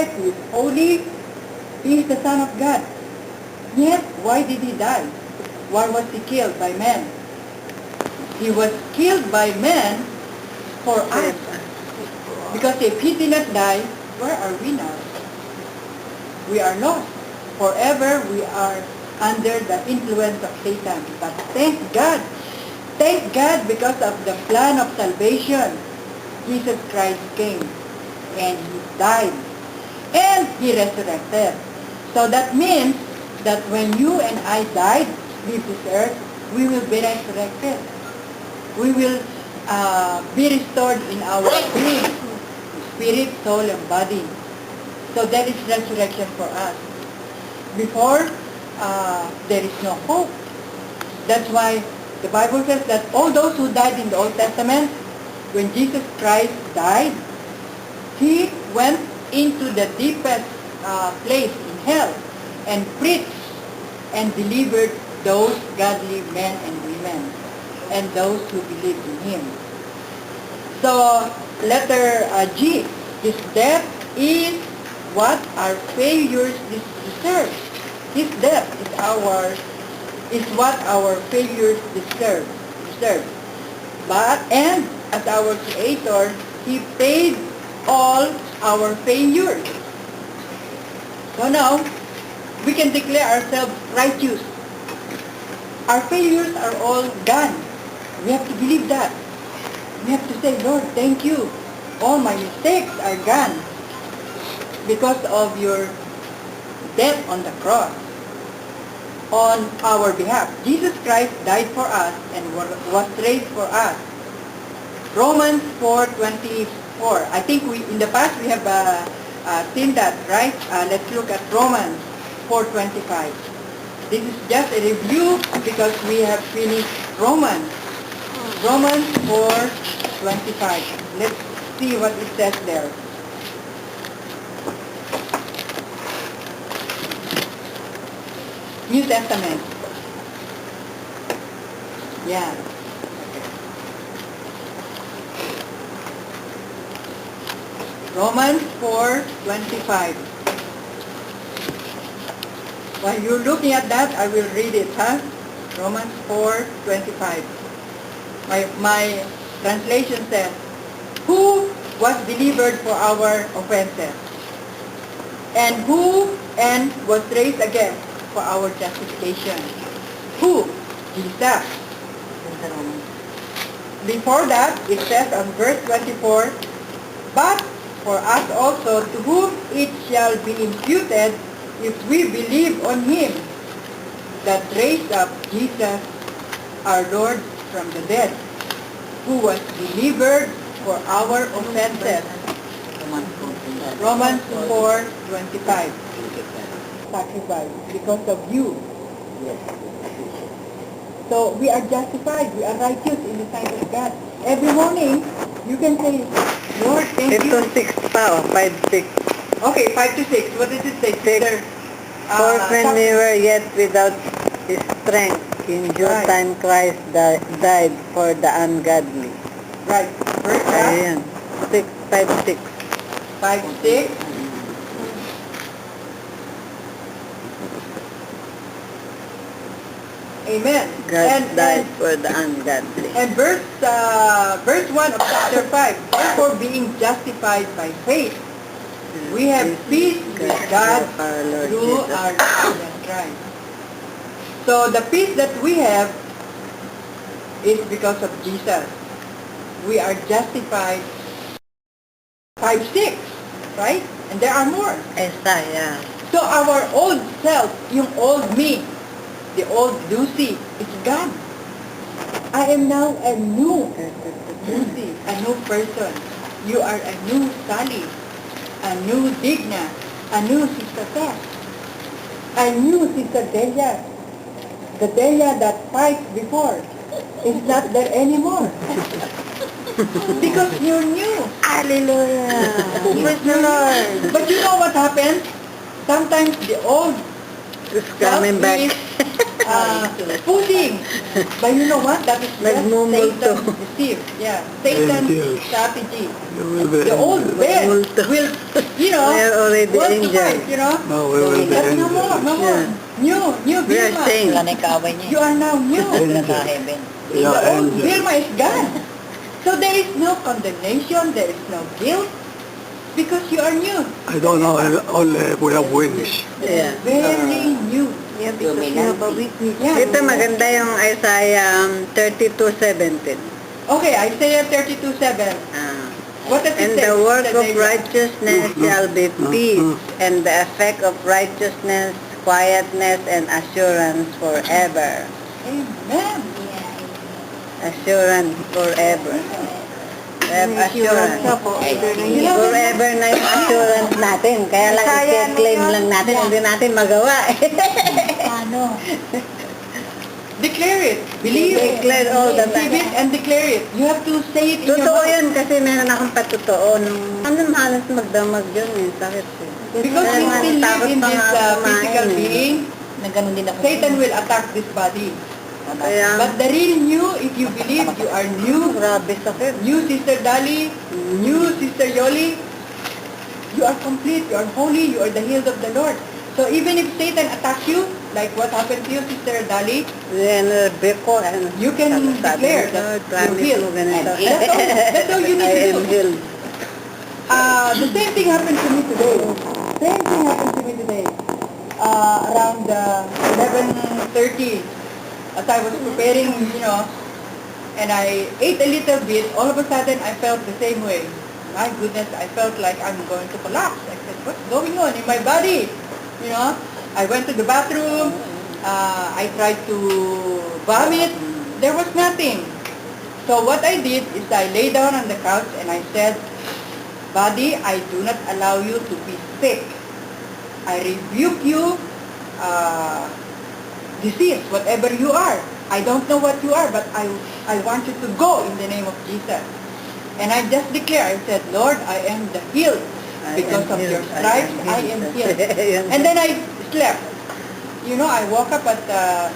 perfect, who is holy. He is the Son of God. Yet, why did he die? Why was he killed by men? He was killed by men for us. Because if he did not die, where are we now? We are lost. Forever we are under the influence of Satan. But thank God because of the plan of salvation, Jesus Christ came and he died and he resurrected. So that means that when you and I died, leave this earth, we will be resurrected. We will be restored in our being, spirit, soul, and body. So that is resurrection for us. Before, there is no hope. That's why the Bible says that all those who died in the Old Testament, when Jesus Christ died, he went into the deepest place in hell and preached and delivered those godly men and women and those who believed in him. So, letter G, his death is what our failures deserve. His death is what our failures deserve. But, and as our Creator, he paid all our failures. So now, we can declare ourselves righteous. Our failures are all gone. We have to believe that. We have to say, Lord, thank you. All my mistakes are gone because of your death on the cross on our behalf. Jesus Christ died for us and was raised for us. Romans 4:24. I think in the past we have seen that, right? Let's look at Romans 4:25. This is just a review because we have finished Romans 4:25. Let's see what it says there. New Testament. Yeah. Romans 4:25. While you're looking at that, I will read it, huh? Romans 4:25. My translation says, who was delivered for our offenses, and was raised again for our justification. Who? Jesus. Before that, it says on verse 24, but for us also, to whom it shall be imputed, if we believe on him that raised up Jesus, our Lord, from the dead, who was delivered for our offenses. Romans 4:25. Sacrifice because of you. So we are justified, we are righteous in the sight of God. Every morning, you can say, Lord, thank you. Ito 6 pa, 5-6. Okay, 5 to 6. What does it say? Sister? For when we were yet without his strength, in due time Christ died for the ungodly. Right. Verse Ayan. 5-6. 5-6. Amen. God died for the ungodly. And verse 1 of chapter 5, therefore being justified by faith, we have peace with God through our Lord Jesus Christ. So the peace that we have is because of Jesus. We are justified 5-6, right? And there are more. Isaiah. So our old self, yung old me, the old Lucy, is gone. I am now a new Lucy, a new person. You are a new Sally, a new Digna, a new Sister Tess, a new Sister Delia. The Delia that fights before is not there anymore. Because you're new. Hallelujah. Praise the Lord. But you know what happens? Sometimes the old It's coming back. is pushing. But you know what? That is just Satan's deceive. Yeah, Satan's strategy. The old bear will you know, We are already want to angels. fight, you know. No, we will be But no angels. more, no more. Yeah. New We are Vilma. saints. Wala na yung kaaway niya. You are now new. Angels. Naka-heaven. We The are old angels. Vilma is gone. So there is no condemnation, there is no guilt, because you are new. I don't know, only we have wings. Yeah. Very new. Yeah, because you have a witness. Yeah. Ito maganda yung Isaiah 32:17. Okay, Isaiah 32:7. Ah. What does it And say? the work Sister of Delia? righteousness shall be peace, and the effect of righteousness, quietness, and assurance forever. Amen. Assurance forever. We have assurance. You know, Forever na yung assurance natin. Kaya lang i-claim lang natin, hindi natin magawa. Ano? declare it. Believe it. Declare all the Receive it time. and declare it. You have to say it in your Totoo mouth. yun kasi meron akong patotoo nung halos magdamag yun eh. Sakit eh. Because Kaya we nga, still live takot in pa this nga ako kumain physical eh. being, Na ganun din ako. Satan will attack this body. Kaya, But the real you, if you believe you are new, grabe sakit. new Sister Dali, new Sister Yoli, you are complete, you are holy, you are the healed of the Lord. So even if Satan attacks you, like what happened to you, Sister Dali, Then, before, ano, you can sabi declare ko, that promise you're healed. mo ganito. That's all you need I to am do. healed. The same thing happened to me today. Same thing happened to me today. Around 11:30, as I was preparing, and I ate a little bit, all of a sudden I felt the same way. My goodness, I felt like I'm going to collapse. I said, what's going on in my body? I went to the bathroom. I tried to vomit. There was nothing. So what I did is I lay down on the couch and I said, body, I do not allow you to be sick. I rebuke you, disease, whatever you are. I don't know what you are, but I want you to go in the name of Jesus. And I just declare, I said, Lord, I am the healed. Because of your stripes, I am healed. And then I slept. I woke up at,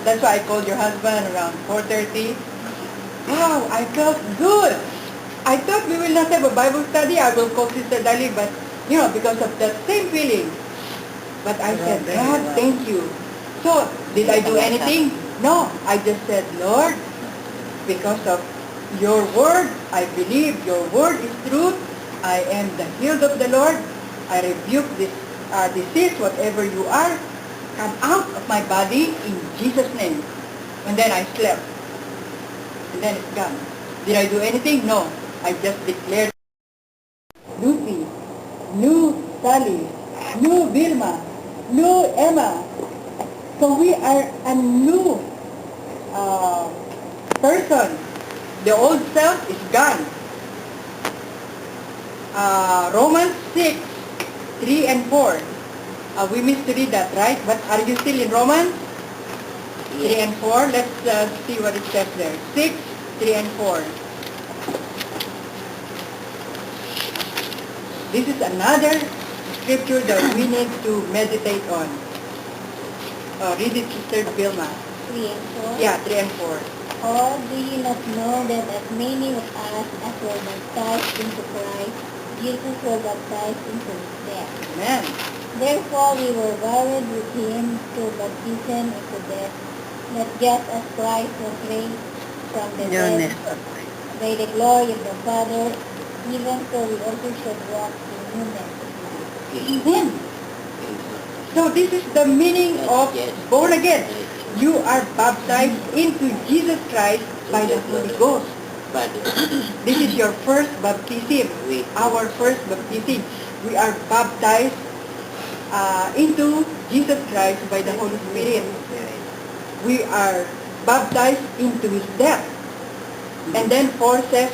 that's why I called your husband around 4:30. Wow, I felt good. I thought we will not have a Bible study. I will call Sister Dali, but, because of that same feeling. But I said, God, thank you. So, did I do anything? No. I just said, Lord, because of your word, I believe your word is truth. I am the healed of the Lord. I rebuke this disease, whatever you are. Come out of my body in Jesus' name. And then I slept. And then it's gone. Did I do anything? No. I just declared. Lucy, new Sally, new Vilma, new Emma. So we are a new person. The old self is gone. Romans 6, 3 and 4. We missed to read that, right? But are you still in Romans? 3 and 4. Let's see what it says there. 6, 3 and 4. This is another scripture that we need to meditate on. Read it, Sister Vilma. 3 and 4. Yeah, 3 and 4. Or do you not know that as many of us as were baptized into Christ, Jesus was baptized into his death? Amen. Therefore we were buried with him through baptism into death, that just as Christ was raised from the dead by the glory of the Father, even so we also should walk in newness of life. Amen. So this is the meaning of born again. You are baptized into Jesus Christ by the Holy Ghost. This is your first baptism, our first baptism. We are baptized into Jesus Christ by the Holy Spirit. We are baptized into His death. And then 4 says,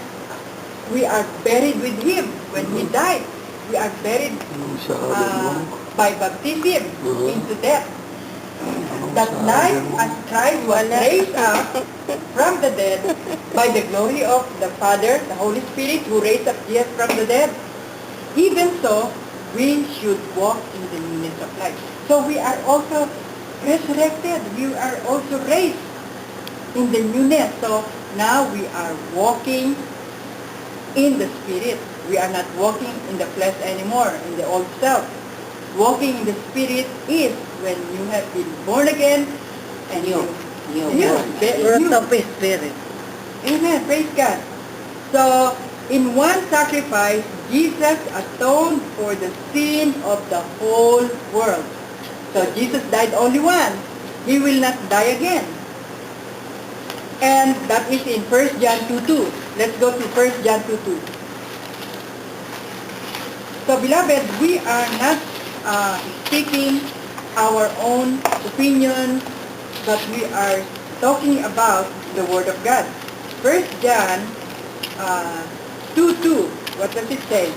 we are buried with Him when He died. We are buried by baptism into death. That life as Christ was raised up from the dead by the glory of the Father, the Holy Spirit who raised up Jesus from the dead. Even so, we should walk in the newness of life. So we are also resurrected. We are also raised in the newness. So now we are walking in the Spirit. We are not walking in the flesh anymore, in the old self. Walking in the Spirit is when you have been born again and you Fruit of the Spirit. Amen. Praise God. So, in one sacrifice, Jesus atoned for the sin of the whole world. So, Jesus died only once. He will not die again. And that is in 1 John 2:2. Let's go to 1 John 2:2. So, beloved, we are not speaking our own opinion, but we are talking about the Word of God. 1 John 2:2. What does it say?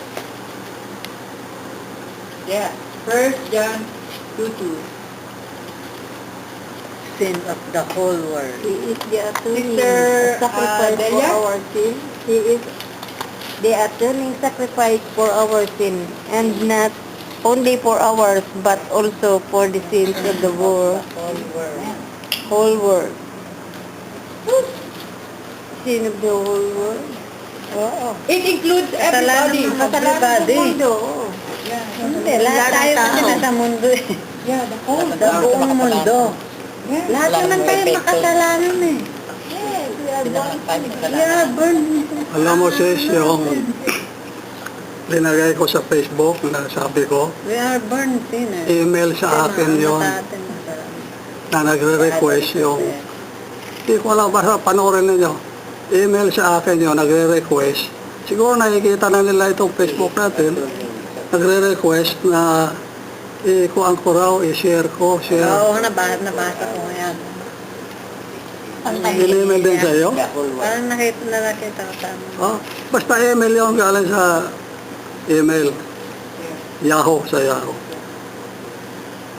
Yeah, 1 John 2:2. Sin of the whole world. He is the atoning Sister, sacrifice for Delia? our sin. He is the atoning sacrifice for our sin, and not only for ours, but also for the sins of the world. Whole world. Sin of the whole world. Oo. It includes Kasalanan everybody. ng everybody. Mundo. Yeah, Hindi, lahat tayo kasi nasa mundo eh. yeah, the whole. Sa buong mundo. Yeah. Lahat naman tayo makasalanan eh. Yes, we are born. Yeah, burn. Alam mo sis, yung linagay ko sa Facebook na sabi ko, We are born sinners. email sa akin yon na nagre-request yung, hindi ko alam, basta panoorin ninyo, email sa akin yon nagre-request. Siguro nakikita na nila itong Facebook natin, nagre-request na ikuan ko raw, i-share ko, share. Oo, nabasa ko yan. In-email din sa iyo? Parang nakita ko tama. Oh, basta email yung galing sa email. Yahoo, sa Yahoo.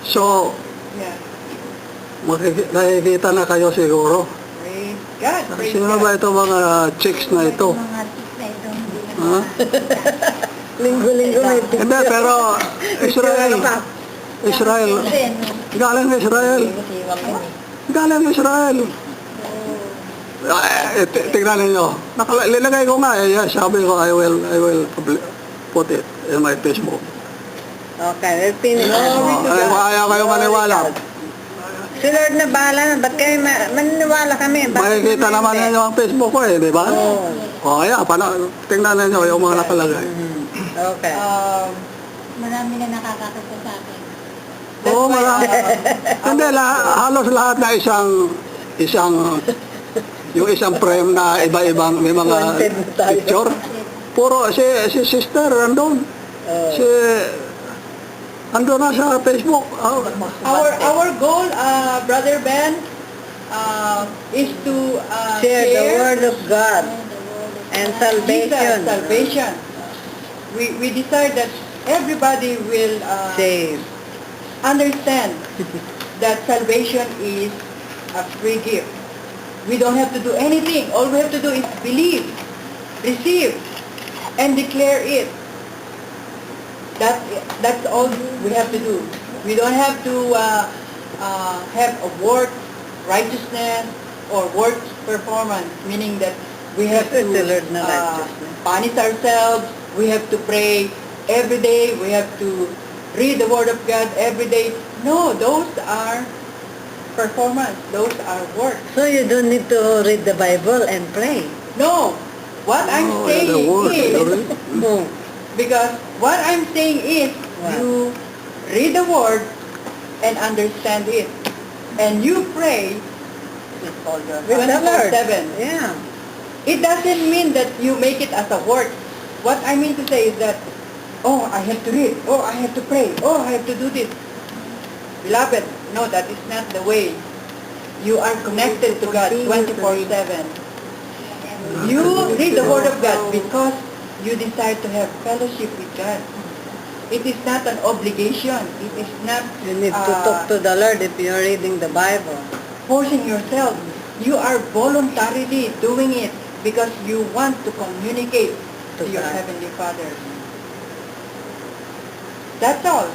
So, Yeah. nakikita na kayo siguro. Praise God. Praise Sino God. ba ito mga chicks na ito? Mga tips na ito, hindi na Ha? Linggo-linggo may Hindi, pero Israel, galing Israel. Galing Israel. Tingnan ninyo. Linagay ko nga eh. Yes, sabi ko, I will put it in my Facebook. Okay, we'll finish. Ayaw kayo maniwala. Si Lord na bahala na. Ba't kayo maniniwala kami? Makikita naman ninyo ang Facebook ko eh, di ba? Oo. O kaya, tingnan ninyo yung mga nakalagay. Okay. marami na nakakakita sa akin. Oo, hindi, halos lahat na yung isang frame na iba-ibang may mga Wanted na tayo. picture. Puro si sister andun. Andun na sa Facebook. Our goal, Brother Ben, is to Share the word of God and salvation. Salvation. We decide that everybody will Save. understand that salvation is a free gift. We don't have to do anything. All we have to do is believe, receive, and declare it. That's all we have to do. We don't have to have a work righteousness or work performance, meaning that we have to Learn na righteousness. punish ourselves. We have to pray every day. We have to read the Word of God every day. No, those are performance. Those are work. So you don't need to read the Bible and pray. No, what I'm saying the word. is, because what I'm saying is, What? you read the Word and understand it. And you pray With the Lord. 24/7. Yeah. It doesn't mean that you make it as a work. What I mean to say is that, oh, I have to read, oh, I have to pray, oh, I have to do this. Beloved, no, that is not the way. You are connected to God 24/7. You read the Word of God because you desire to have fellowship with God. It is not an obligation. It is not You need to talk to the Lord if you're reading the Bible. forcing yourself. You are voluntarily doing it because you want to communicate to To your God. Heavenly Father. That's all.